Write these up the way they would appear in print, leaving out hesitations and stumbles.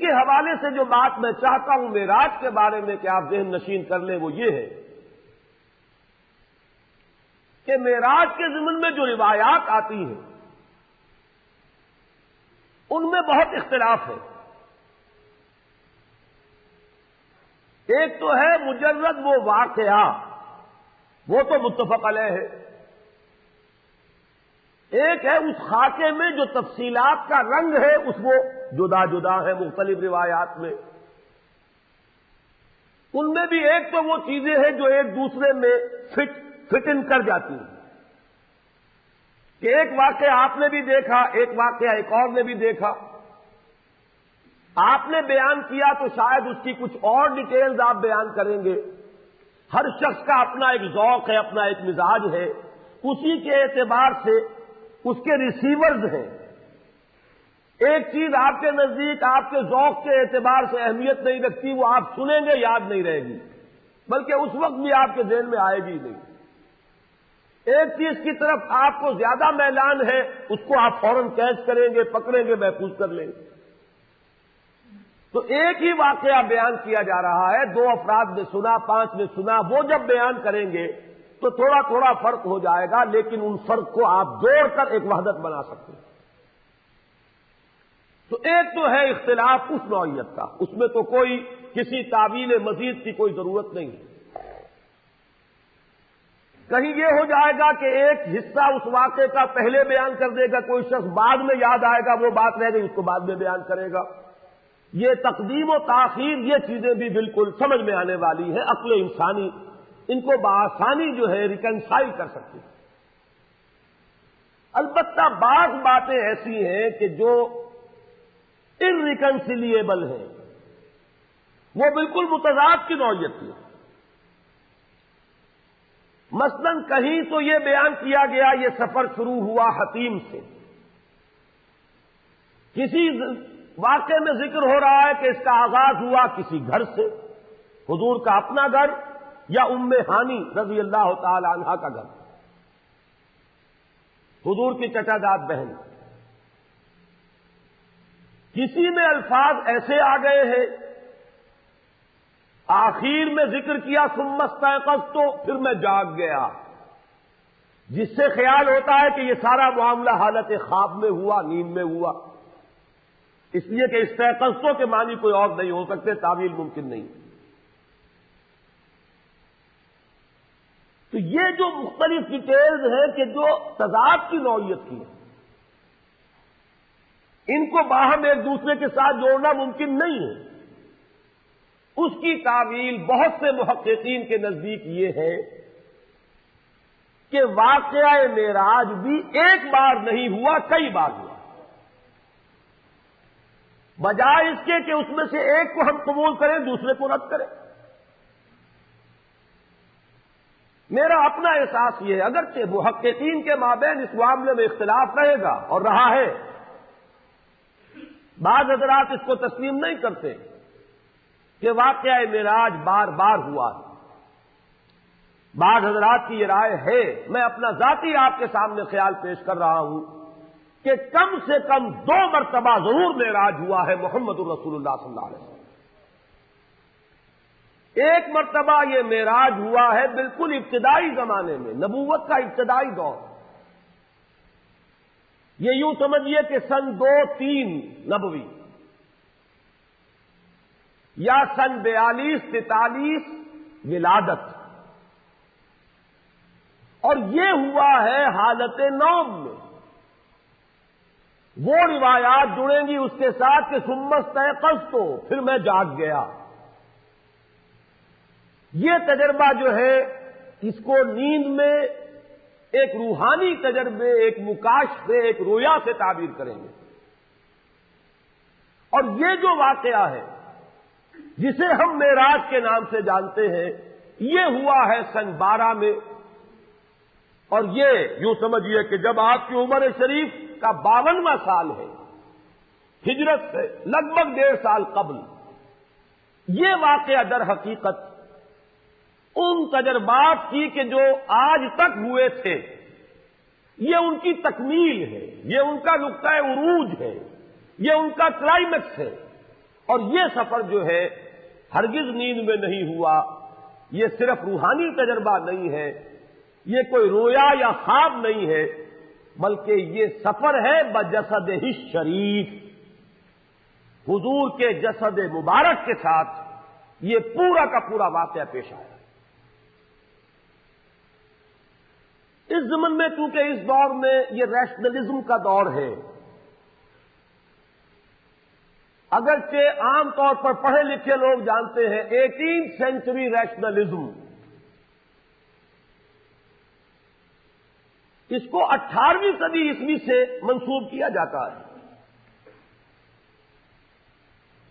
کے حوالے سے جو بات میں چاہتا ہوں معراج کے بارے میں کہ آپ ذہن نشین کر لیں وہ یہ ہے کہ معراج کے ضمن میں جو روایات آتی ہیں ان میں بہت اختلاف ہے. ایک تو ہے مجرد وہ واقعہ، وہ تو متفق علیہ ہے. ایک ہے اس خاکے میں جو تفصیلات کا رنگ ہے اس وہ جدا جدا ہے مختلف روایات میں. ان میں بھی ایک تو وہ چیزیں ہیں جو ایک دوسرے میں فٹ ان کر جاتی ہیں کہ ایک واقعہ آپ نے بھی دیکھا، ایک واقعہ ایک اور نے بھی دیکھا. آپ نے بیان کیا تو شاید اس کی کچھ اور ڈیٹیلز آپ بیان کریں گے. ہر شخص کا اپنا ایک ذوق ہے، اپنا ایک مزاج ہے، اسی کے اعتبار سے اس کے ریسیورز ہیں. ایک چیز آپ کے نزدیک آپ کے ذوق کے اعتبار سے اہمیت نہیں رکھتی، وہ آپ سنیں گے یاد نہیں رہے گی، بلکہ اس وقت بھی آپ کے ذہن میں آئے گی نہیں. ایک چیز کی طرف آپ کو زیادہ میلان ہے، اس کو آپ فوراً کیچ کریں گے، پکڑیں گے، محفوظ کر لیں گے. تو ایک ہی واقعہ بیان کیا جا رہا ہے، 2 افراد نے سنا، 5 نے سنا، وہ جب بیان کریں گے تو تھوڑا تھوڑا فرق ہو جائے گا، لیکن ان فرق کو آپ جوڑ کر ایک وحدت بنا سکتے ہیں. تو ایک تو ہے اختلاف اس نوعیت کا، اس میں تو کوئی کسی تعویل مزید کی کوئی ضرورت نہیں ہے. کہیں یہ ہو جائے گا کہ ایک حصہ اس واقعے کا پہلے بیان کر دے گا، کوئی شخص بعد میں یاد آئے گا، وہ بات رہ گئی اس کو بعد میں بیان کرے گا. یہ تقدیم و تاخیر، یہ چیزیں بھی بالکل سمجھ میں آنے والی ہیں. عقل انسانی ان کو بآسانی جو ہے ریکنسائل کر سکتی ہے. البتہ بعض باتیں ایسی ہیں کہ جو انریکنسیلیبل ہیں، وہ بالکل متضاد کی نوعیت کی. مثلاً کہیں تو یہ بیان کیا گیا یہ سفر شروع ہوا حتیم سے. کسی واقعے میں ذکر ہو رہا ہے کہ اس کا آغاز ہوا کسی گھر سے، حضور کا اپنا گھر یا ام ہانی رضی اللہ تعالی عنہا کا گھر، حضور کی چچا زاد بہن. کسی میں الفاظ ایسے آ گئے ہیں، آخر میں ذکر کیا ثم استيقظت، تو پھر میں جاگ گیا، جس سے خیال ہوتا ہے کہ یہ سارا معاملہ حالت خواب میں ہوا، نیند میں ہوا، اس لیے کہ استيقظت کے معنی کوئی اور نہیں ہو سکتے، تعویل ممکن نہیں. تو یہ جو مختلف ڈیٹیلز ہیں کہ جو تضاد کی نوعیت کی ہیں، ان کو باہم ایک دوسرے کے ساتھ جوڑنا ممکن نہیں ہے. اس کی تعویل بہت سے محققین کے نزدیک یہ ہے کہ واقعہ معراج بھی ایک بار نہیں ہوا، کئی بار ہوا. بجائے اس کے کہ اس میں سے ایک کو ہم قبول کریں دوسرے کو رد کریں. میرا اپنا احساس یہ ہے، اگرچہ محققین کے مابین اس معاملے میں اختلاف رہے گا اور رہا ہے، بعض حضرات اس کو تسلیم نہیں کرتے کہ واقعہ معراج بار بار ہوا ہے. بعض حضرات کی یہ رائے ہے، میں اپنا ذاتی آپ کے سامنے خیال پیش کر رہا ہوں کہ کم سے کم 2 مرتبہ ضرور معراج ہوا ہے محمد الرسول اللہ صلی اللہ علیہ وسلم. ایک مرتبہ یہ معراج ہوا ہے بالکل ابتدائی زمانے میں، نبوت کا ابتدائی دور. یہ یوں سمجھیے کہ سن 2-3 نبوی یا سن 42-43 ولادت، اور یہ ہوا ہے حالت نوم میں. وہ روایات جڑیں گی اس کے ساتھ کہ ثم استيقظت، پھر میں جاگ گیا. یہ تجربہ جو ہے اس کو نیند میں ایک روحانی تجربے، ایک مکاشفے، ایک رویا سے تعبیر کریں گے. اور یہ جو واقعہ ہے جسے ہم معراج کے نام سے جانتے ہیں، یہ ہوا ہے سن 12 میں. اور یہ یوں سمجھیے کہ جب آپ کی عمر شریف کا 52واں سال ہے، ہجرت سے لگ بھگ 1.5 سال قبل. یہ واقعہ در حقیقت ان تجربات کی کہ جو آج تک ہوئے تھے، یہ ان کی تکمیل ہے، یہ ان کا نقطہ عروج ہے، یہ ان کا کلائمیکس ہے. اور یہ سفر جو ہے ہرگز نیند میں نہیں ہوا، یہ صرف روحانی تجربہ نہیں ہے، یہ کوئی رویا یا خواب نہیں ہے، بلکہ یہ سفر ہے بجسد ہی شریف، حضور کے جسد مبارک کے ساتھ یہ پورا کا پورا واقعہ پیش آیا۔ اس ضمن میں چونکہ اس دور میں یہ ریشنلزم کا دور ہے، اگرچہ عام طور پر پڑھے لکھے لوگ جانتے ہیں 18 سینچری ریشنلزم، اس کو 18ویں صدی عیسوی سے منسوب کیا جاتا ہے،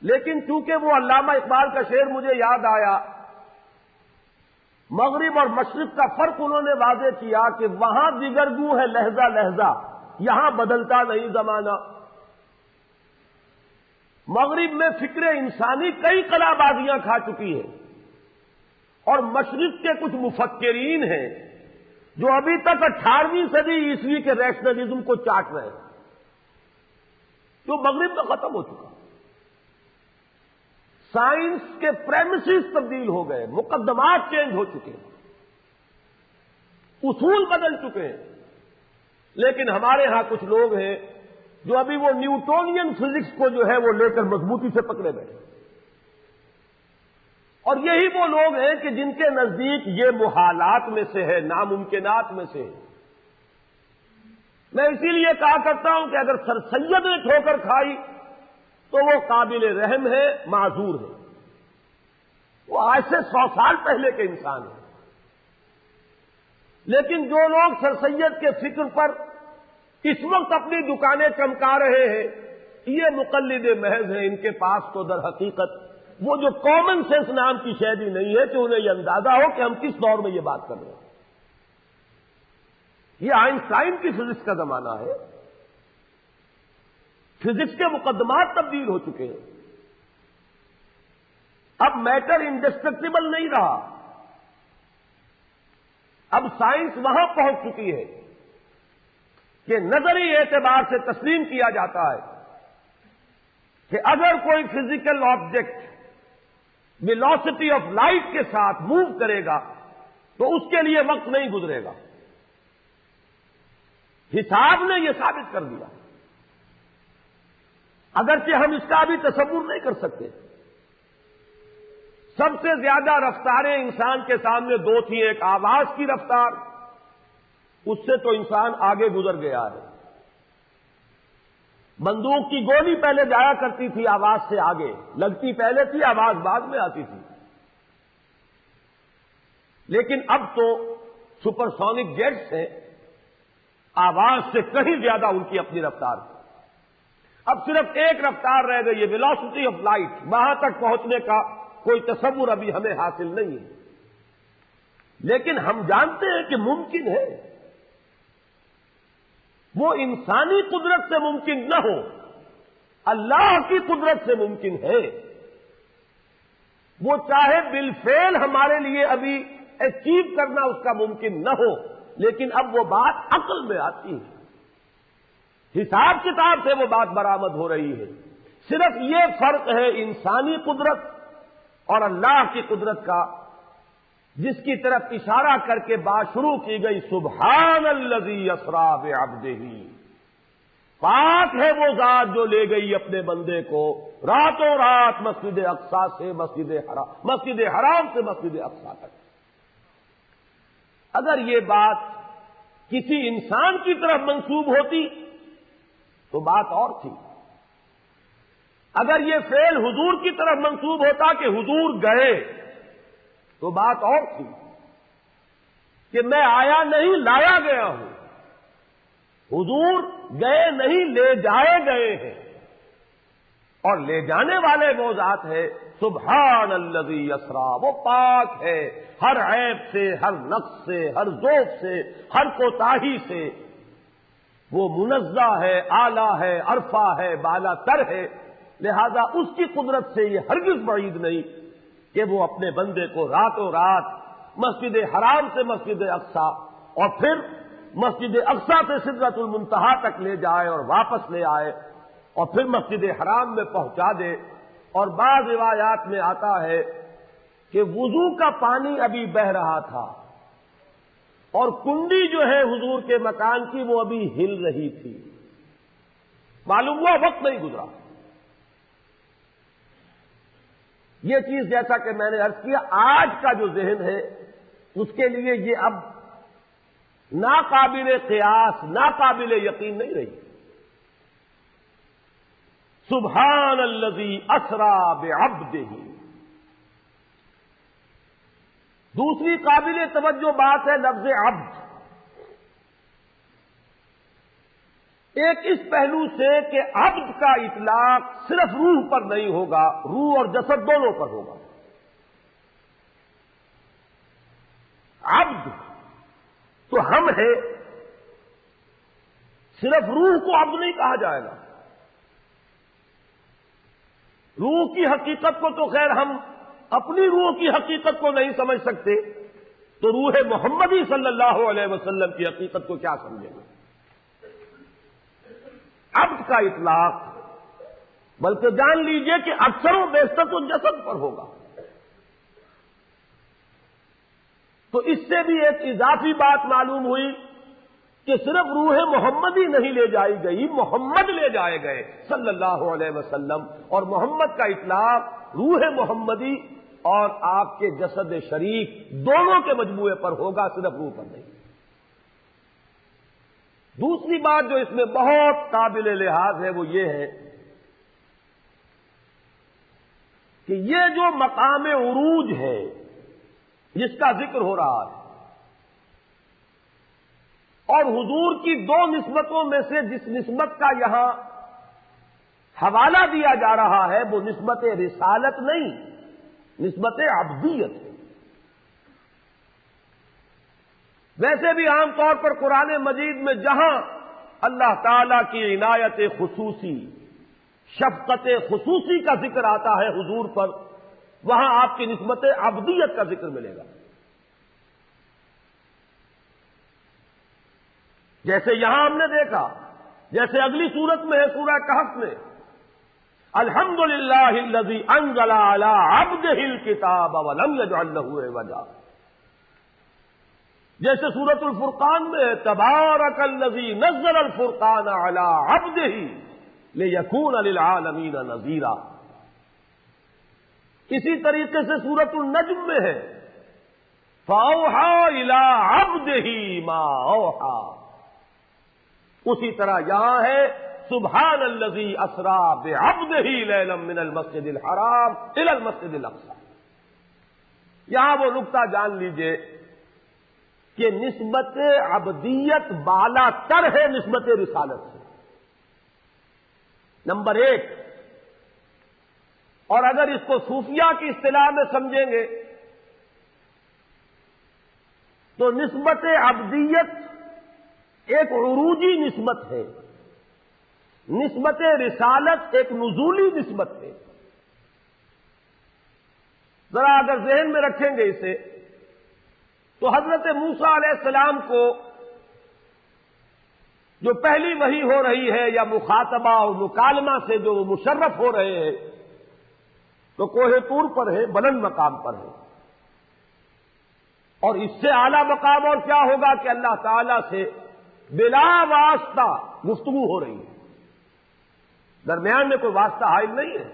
لیکن چونکہ وہ علامہ اقبال کا شعر مجھے یاد آیا، مغرب اور مشرق کا فرق انہوں نے واضح کیا کہ وہاں دیگرگوں ہے لہجہ لہجہ، یہاں بدلتا نہیں زمانہ۔ مغرب میں فکر انسانی کئی قلابازیاں کھا چکی ہے، اور مشرق کے کچھ مفکرین ہیں جو ابھی تک 18ویں صدی عیسوی کے ریشنلزم کو چاٹ رہے ہیں، جو مغرب میں ختم ہو چکا۔ سائنس کے پریمسز تبدیل ہو گئے، مقدمات چینج ہو چکے ہیں، اصول بدل چکے ہیں، لیکن ہمارے ہاں کچھ لوگ ہیں جو ابھی وہ نیوٹونین فزکس کو جو ہے وہ لے کر مضبوطی سے پکڑے بیٹھے، اور یہی وہ لوگ ہیں کہ جن کے نزدیک یہ محالات میں سے ہے، ناممکنات میں سے ہے۔ میں اسی لیے کہا کرتا ہوں کہ اگر سر سید نے ٹھوکر کھائی تو وہ قابل رحم ہے، معذور ہے، وہ آج سے 100 سال پہلے کے انسان ہیں۔ لیکن جو لوگ سر سید کے فکر پر اس وقت اپنی دکانیں چمکا رہے ہیں، یہ مقلد محض ہیں، ان کے پاس تو در حقیقت وہ جو کامن سینس نام کی شے بھی نہیں ہے کہ انہیں یہ اندازہ ہو کہ ہم کس دور میں یہ بات کر رہے ہیں۔ یہ آئنسٹائن کی فزکس کا زمانہ ہے، فزکس کے مقدمات تبدیل ہو چکے ہیں، اب میٹر انڈسٹرکٹیبل نہیں رہا، اب سائنس وہاں پہنچ چکی ہے کہ نظری اعتبار سے تسلیم کیا جاتا ہے کہ اگر کوئی physical object velocity of light کے ساتھ موو کرے گا تو اس کے لیے وقت نہیں گزرے گا۔ حساب نے یہ ثابت کر دیا، اگرچہ ہم اس کا ابھی تصور نہیں کر سکتے۔ سب سے زیادہ رفتاریں انسان کے سامنے دو تھیں، ایک آواز کی رفتار، اس سے تو انسان آگے گزر گیا ہے۔ بندوق کی گولی پہلے جایا کرتی تھی آواز سے آگے، لگتی پہلے تھی، آواز بعد میں آتی تھی، لیکن اب تو سپر سونک جیٹس ہیں، آواز سے کہیں زیادہ ان کی اپنی رفتار ہے۔ اب صرف ایک رفتار رہ گئی ہے، ویلوسٹی آف لائٹ، وہاں تک پہنچنے کا کوئی تصور ابھی ہمیں حاصل نہیں ہے، لیکن ہم جانتے ہیں کہ ممکن ہے۔ وہ انسانی قدرت سے ممکن نہ ہو، اللہ کی قدرت سے ممکن ہے۔ وہ چاہے بالفعل ہمارے لیے ابھی اچیو کرنا اس کا ممکن نہ ہو، لیکن اب وہ بات عقل میں آتی ہے، حساب کتاب سے وہ بات برآمد ہو رہی ہے۔ صرف یہ فرق ہے انسانی قدرت اور اللہ کی قدرت کا، جس کی طرف اشارہ کر کے بات شروع کی گئی، سبحان الذی اسری بعبدہ، پاک ہے وہ ذات جو لے گئی اپنے بندے کو راتوں رات مسجد اقصی سے مسجد حرام سے مسجد اقصی تک۔ اگر یہ بات کسی انسان کی طرف منسوب ہوتی تو بات اور تھی، اگر یہ فعل حضور کی طرف منسوب ہوتا کہ حضور گئے تو بات اور تھی کہ میں آیا نہیں لایا گیا ہوں، حضور گئے نہیں لے جائے گئے ہیں، اور لے جانے والے وہ ذات ہے سبحان الذی اسری، وہ پاک ہے ہر عیب سے، ہر نقص سے، ہر ذوق سے، ہر کوتاہی سے، وہ منزہ ہے، اعلیٰ ہے، عرفہ ہے، بالا تر ہے، لہذا اس کی قدرت سے یہ ہرگز بعید نہیں کہ وہ اپنے بندے کو راتوں رات مسجد حرام سے مسجد اقصی اور پھر مسجد اقصی سے سدرۃ المنتہا تک لے جائے اور واپس لے آئے اور پھر مسجد حرام میں پہنچا دے۔ اور بعض روایات میں آتا ہے کہ وضو کا پانی ابھی بہ رہا تھا اور کنڈی جو ہے حضور کے مکان کی وہ ابھی ہل رہی تھی، معلوم ہوا وقت نہیں گزرا۔ یہ چیز جیسا کہ میں نے عرض کیا آج کا جو ذہن ہے اس کے لیے یہ اب ناقابل قیاس، ناقابل یقین نہیں رہی۔ سبحان الذی اسری بعبدہ۔ دوسری قابل توجہ بات ہے لفظ عبد۔ ایک اس پہلو سے کہ عبد کا اطلاق صرف روح پر نہیں ہوگا، روح اور جسد دونوں پر ہوگا۔ عبد تو ہم ہیں، صرف روح کو عبد نہیں کہا جائے گا۔ روح کی حقیقت کو تو خیر ہم اپنی روح کی حقیقت کو نہیں سمجھ سکتے، تو روح محمدی صلی اللہ علیہ وسلم کی حقیقت کو کیا سمجھیں گے؟ عبد کا اطلاق بلکہ جان لیجئے کہ اکثر و بیشتر تو جسد پر ہوگا۔ تو اس سے بھی ایک اضافی بات معلوم ہوئی کہ صرف روح محمدی نہیں لے جائی گئی، محمد لے جائے گئے صلی اللہ علیہ وسلم، اور محمد کا اطلاق روح محمدی اور آپ کے جسد شریف دونوں کے مجموعے پر ہوگا، صرف روح پر نہیں۔ دوسری بات جو اس میں بہت قابل لحاظ ہے وہ یہ ہے کہ یہ جو مقام عروج ہے جس کا ذکر ہو رہا ہے، اور حضور کی دو نسبتوں میں سے جس نسبت کا یہاں حوالہ دیا جا رہا ہے وہ نسبت رسالت نہیں، نسبت عبدیت ہے۔ ویسے بھی عام طور پر قرآن مجید میں جہاں اللہ تعالی کی عنایت خصوصی، شفقت خصوصی کا ذکر آتا ہے حضور پر، وہاں آپ کی نسبت عبدیت کا ذکر ملے گا۔ جیسے یہاں ہم نے دیکھا، جیسے اگلی سورت میں ہے سورہ کہف میں، الحمدللہ الذی انزل علی عبدہ الکتاب ولم یجعل لہ عوجا، جیسے سورۃ الفرقان میں ہے تبارک الذی نزل الفرقان علی عبدہ لیکون للعالمین نذیرا۔ اسی طریقے سے سورۃ النجم میں ہے فاوحی الی عبدہ ما اوحی۔ اسی طرح یہاں ہے سبحان الذی اسری بعبدہ لیلا من المسجد الحرام الی المسجد الاقصی۔ یہاں وہ نقطہ جان لیجئے کہ نسبت عبدیت بالا تر ہے نسبت رسالت سے، نمبر ایک۔ اور اگر اس کو صوفیہ کی اصطلاح میں سمجھیں گے تو نسبت عبدیت ایک عروجی نسبت ہے، نسبت رسالت ایک نزولی نسبت ہے۔ ذرا اگر ذہن میں رکھیں گے اسے تو حضرت موسیٰ علیہ السلام کو جو پہلی وحی ہو رہی ہے یا مخاطبہ اور مکالمہ سے جو مشرف ہو رہے ہیں تو کوہ طور پر ہے، بلند مقام پر ہے، اور اس سے اعلیٰ مقام اور کیا ہوگا کہ اللہ تعالی سے بلا واسطہ گفتگو ہو رہی ہے، درمیان میں کوئی واسطہ حائل نہیں ہے۔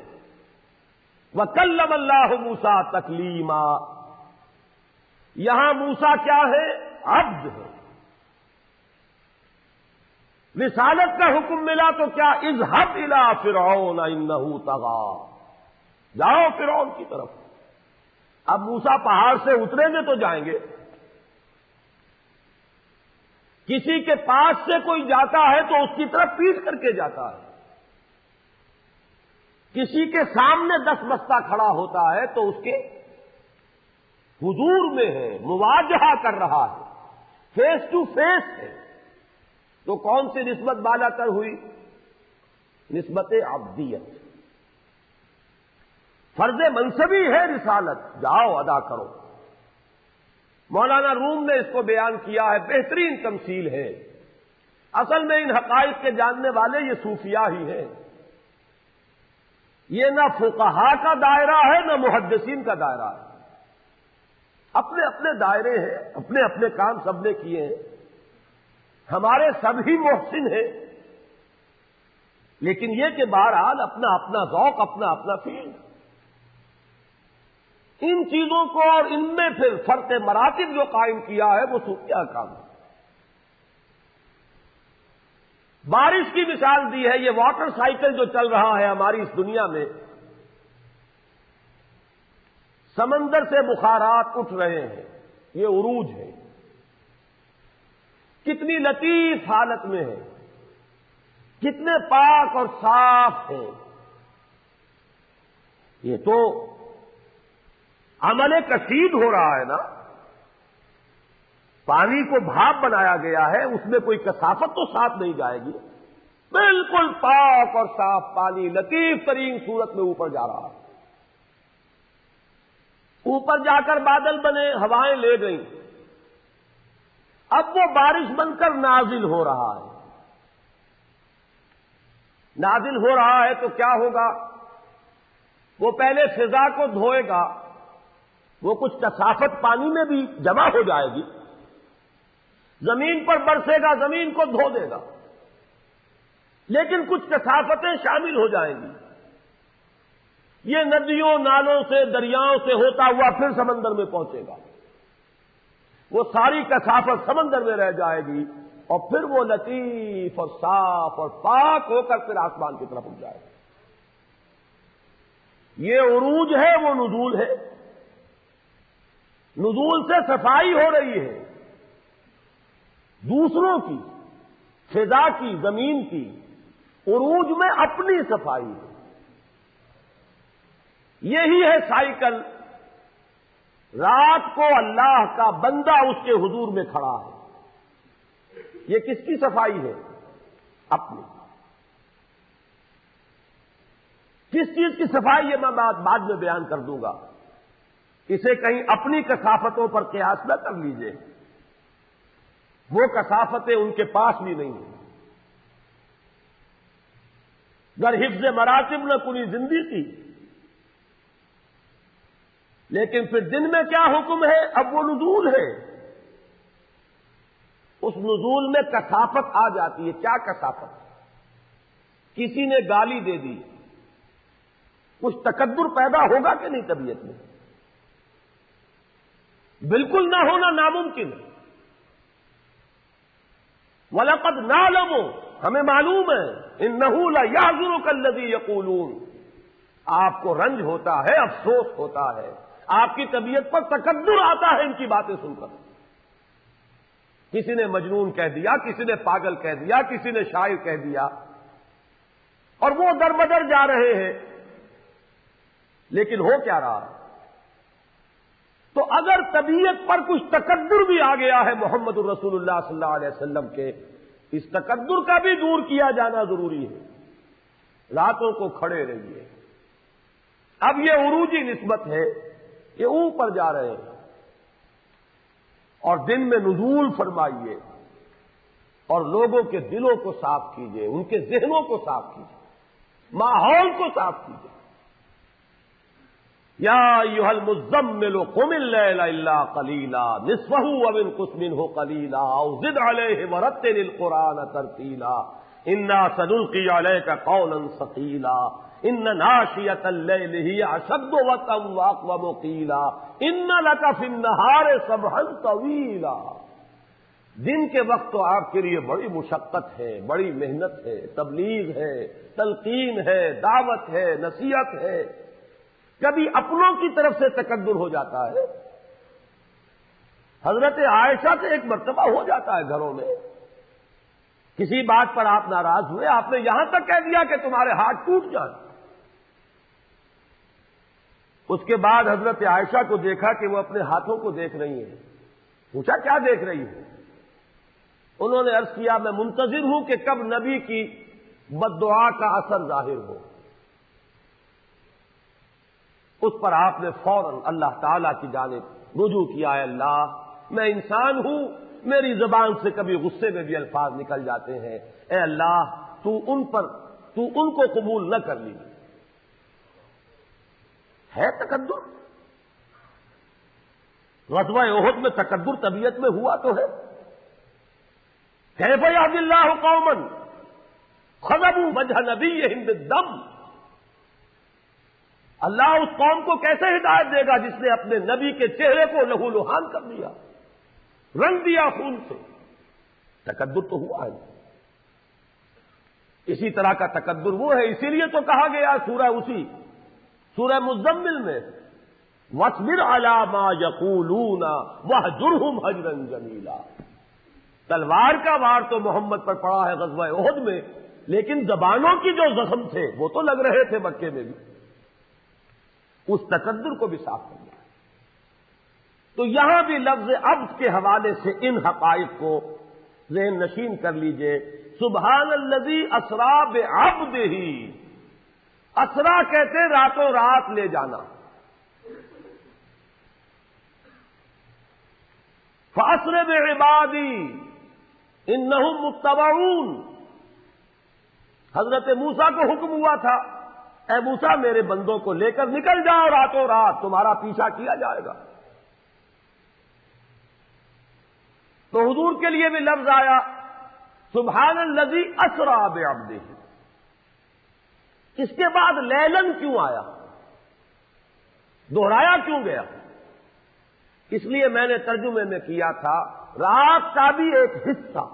وَكَلَّمَ اللَّهُ مُوسَىٰ تَكْلِيمًا۔ یہاں موسیٰ کیا ہے؟ عبد ہے۔ رسالت کا حکم ملا تو کیا؟ اذهب إِلَىٰ فِرْعَوْنَ إِنَّهُ طَغَىٰ، جاؤ فرعون کی طرف۔ اب موسیٰ پہاڑ سے اتریں گے تو جائیں گے، کسی کے پاس سے کوئی جاتا ہے تو اس کی طرف پیٹ کر کے جاتا ہے، کسی کے سامنے دس بستہ کھڑا ہوتا ہے تو اس کے حضور میں ہے، مواجہہ کر رہا ہے، فیس ٹو فیس ہے، تو کون سی نسبت بالا تر ہوئی؟ نسبت عبدیت۔ فرض منصبی ہے رسالت، جاؤ ادا کرو۔ مولانا روم نے اس کو بیان کیا ہے، بہترین تمثیل ہے۔ اصل میں ان حقائق کے جاننے والے یہ صوفیاء ہی ہیں۔ یہ نہ فقہا کا دائرہ ہے نہ محدثین کا دائرہ ہے. اپنے اپنے دائرے ہیں، اپنے اپنے کام سب نے کیے ہیں. ہمارے سب ہی محسن ہیں، لیکن یہ کہ بہرحال اپنا اپنا ذوق، اپنا اپنا فیلڈ. ان چیزوں کو اور ان میں پھر فرق مراتب جو قائم کیا ہے وہ صوفیہ کام ہے. بارش کی مثال دی ہے. یہ واٹر سائیکل جو چل رہا ہے ہماری اس دنیا میں، سمندر سے بخارات اٹھ رہے ہیں، یہ عروج ہے. کتنی لطیف حالت میں ہے، کتنے پاک اور صاف ہیں. یہ تو عمل کشید ہو رہا ہے نا. پانی کو بھاپ بنایا گیا ہے، اس میں کوئی کثافت تو ساتھ نہیں جائے گی. بالکل پاک اور صاف پانی لطیف ترین صورت میں اوپر جا رہا ہے. اوپر جا کر بادل بنے، ہوائیں لے گئیں، اب وہ بارش بن کر نازل ہو رہا ہے. نازل ہو رہا ہے تو کیا ہوگا؟ وہ پہلے فضا کو دھوئے گا، وہ کچھ کثافت پانی میں بھی جمع ہو جائے گی، زمین پر برسے گا، زمین کو دھو دے گا، لیکن کچھ کثافتیں شامل ہو جائیں گی. یہ ندیوں نالوں سے دریاؤں سے ہوتا ہوا پھر سمندر میں پہنچے گا. وہ ساری کثافت سمندر میں رہ جائے گی اور پھر وہ لطیف اور صاف اور پاک ہو کر پھر آسمان کی طرف اٹھ جائے گا. یہ عروج ہے، وہ نزول ہے. نزول سے صفائی ہو رہی ہے دوسروں کی، فضا کی، زمین کی. عروج میں اپنی صفائی ہے. یہی ہے سائیکل. رات کو اللہ کا بندہ اس کے حضور میں کھڑا ہے. یہ کس کی صفائی ہے؟ اپنی. کس چیز کی صفائی ہے میں بعد میں بیان کر دوں گا. اسے کہیں اپنی کثافتوں پر قیاس نہ کر لیجئے، وہ کثافتیں ان کے پاس بھی نہیں ہیں. گر حفظ مراتب نہ کنی زندگی، لیکن پھر دن میں کیا حکم ہے؟ اب وہ نزول ہے. اس نزول میں کثافت آ جاتی ہے. کیا کثافت؟ کسی نے گالی دے دی، کچھ تکبر پیدا ہوگا کہ نہیں طبیعت میں؟ بالکل نہ ہونا ناممکن ہے. وَلَقَدْ نَعْلَمُ، ہمیں معلوم ہے، إِنَّهُ لَيَحْزُنُكَ الَّذِي يَقُولُونَ، آپ کو رنج ہوتا ہے، افسوس ہوتا ہے، آپ کی طبیعت پر تکبر آتا ہے ان کی باتیں سن کر. کسی نے مجنون کہہ دیا، کسی نے پاگل کہہ دیا، کسی نے شاعر کہہ دیا، اور وہ در بدر جا رہے ہیں. لیکن ہو کیا رہا ہے؟ تو اگر طبیعت پر کچھ تکبر بھی آ گیا ہے محمد الرسول اللہ صلی اللہ علیہ وسلم کے، اس تکبر کا بھی دور کیا جانا ضروری ہے. راتوں کو کھڑے رہیے. اب یہ عروجی نسبت ہے، یہ اوپر جا رہے ہیں، اور دن میں نزول فرمائیے اور لوگوں کے دلوں کو صاف کیجیے، ان کے ذہنوں کو صاف کیجیے، ماحول کو صاف کیجیے. یا ایھا المزمل قم اللیل الا قلیلا نصفہ او انقص منہ قلیلا او زد علیہ ورتل القرآن ترتیلا انا سنلقی علیک قولا ثقیلا ان ناشئۃ اللیل ہی اشد وطئا واقوم قیلا ان لک فی النہار سبحا طویلا. دن کے وقت تو آپ کے لیے بڑی مشقت ہے، بڑی محنت ہے، تبلیغ ہے، تلقین ہے، دعوت ہے، نصیحت ہے. کبھی اپنوں کی طرف سے تکبر ہو جاتا ہے. حضرت عائشہ سے ایک مرتبہ ہو جاتا ہے گھروں میں، کسی بات پر آپ ناراض ہوئے، آپ نے یہاں تک کہہ دیا کہ تمہارے ہاتھ ٹوٹ جائیں. اس کے بعد حضرت عائشہ کو دیکھا کہ وہ اپنے ہاتھوں کو دیکھ رہی ہیں. پوچھا کیا دیکھ رہی ہوں؟ انہوں نے عرض کیا میں منتظر ہوں کہ کب نبی کی بد دعا کا اثر ظاہر ہو. اس پر آپ نے فوراً اللہ تعالیٰ کی جانب رجوع کیا، ہے اللہ میں انسان ہوں، میری زبان سے کبھی غصے میں بھی الفاظ نکل جاتے ہیں، اے اللہ تو ان کو قبول نہ کر لی. ہے تکبر؟ غزوہ احد میں تکبر طبیعت میں ہوا تو ہے. کیف یہدی اللہ قوما خذبوا وجہ نبیہم بالدم. اللہ اس قوم کو کیسے ہدایت دے گا جس نے اپنے نبی کے چہرے کو لہو لہان کر دیا، رنگ دیا خون سے؟ تکبر تو ہوا ہے. اسی طرح کا تکبر وہ ہے، اسی لیے تو کہا گیا سورہ مزمل میں وَاصْبِرْ عَلَىٰ مَا يَقُولُونَ وَاهْجُرْهُمْ هَجْرًا جَمِيلًا. تلوار کا وار تو محمد پر پڑا ہے غزوہ احد میں، لیکن زبانوں کی جو زخم تھے وہ تو لگ رہے تھے مکے میں بھی. اس تکبر کو بھی صاف کرنا ہے. تو یہاں بھی لفظ عبد کے حوالے سے ان حقائق کو ذہن نشین کر لیجئے. سبحان الذی اسرا بعبدہ، اسرا کہتے راتوں رات لے جانا. فاسر بعبادی انہم متبعون. حضرت موسیٰ کو حکم ہوا تھا، اے موسیٰ میرے بندوں کو لے کر نکل جاؤ راتوں رات، تمہارا پیچھا کیا جائے گا. تو حضور کے لیے بھی لفظ آیا سبحان الذی اسرا بعبدہ. اس کے بعد لیلن کیوں آیا؟ دوہرایا کیوں گیا؟ اس لیے میں نے ترجمے میں کیا تھا رات کا بھی ایک حصہ،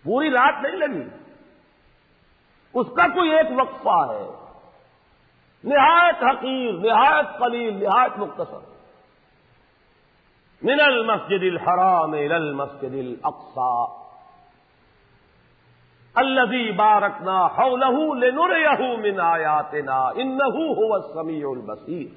پوری رات نہیں لگی، اس کا کوئی ایک وقفہ ہے، نہایت حقیر، نہایت قلیل، نہایت مختصر. من المسجد الحرام الى المسجد الاقصى الذي باركنا حوله لنريه من آياتنا انه هو السميع البصير.